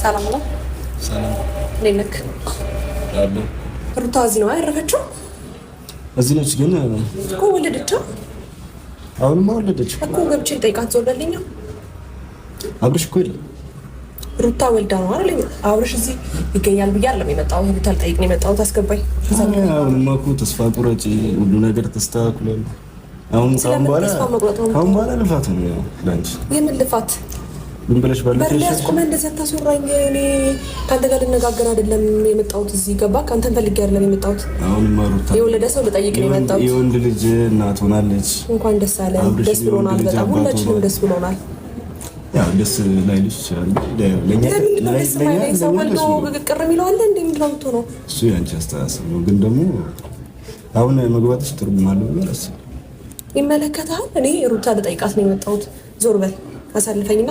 ሰላም ነው። ሰላም ለነክ አለ ሩታ እዚህ ነው ያረፈችው? እዚህ ነች ግን እኮ ወለደችው። አሁንማ ወለደች እኮ ገብቼ ጠይቃት ዘውለልኛ። አብርሽ እኮ የለም። ሩታ ወልዳ ነው አይደል? አብርሽ እዚህ ይገኛል ብዬ አይደለም የመጣው። ሩታ ልጠይቅ ነው የመጣው። ታስገባኝ። አሁንማ እኮ ተስፋ ቁረጪ፣ ሁሉ ነገር ተስተካክሏል። አሁን በኋላ ልፋት ነው ያው ላንቺ። የምን ልፋት? ምን ብለሽ ባለፈሽ በርሊያስ ቆመ እንደዛ ታስወራኝ። እኔ ካንተ ጋር ልነጋገር አይደለም የመጣሁት እዚህ ገባ። ካንተን ፈልጌ አይደለም የመጣሁት። አሁንማ ሩታ የወለደ ሰው ልጠይቅ ነው የመጣሁት። የወንድ ልጅ እናት ሆናለች። እንኳን ደስ አለ። ደስ ብሎናል። በጣም ሁላችንም ደስ ብሎናል። ያው ደስ ላይልሽ ይችላል። ለኛ ሰው ወልዶ ግቅር የሚለው አለ እንዴ? ምንድን ነው የምትሆነው? እሱ ያንቺ አስተሳሰብ ነው። ግን ደግሞ አሁን መግባትሽ ትርጉም አለው ማለት ነው። ይመለከታል። እኔ ሩታ ልጠይቃት ነው የመጣሁት። ዞር በል አሳልፈኝና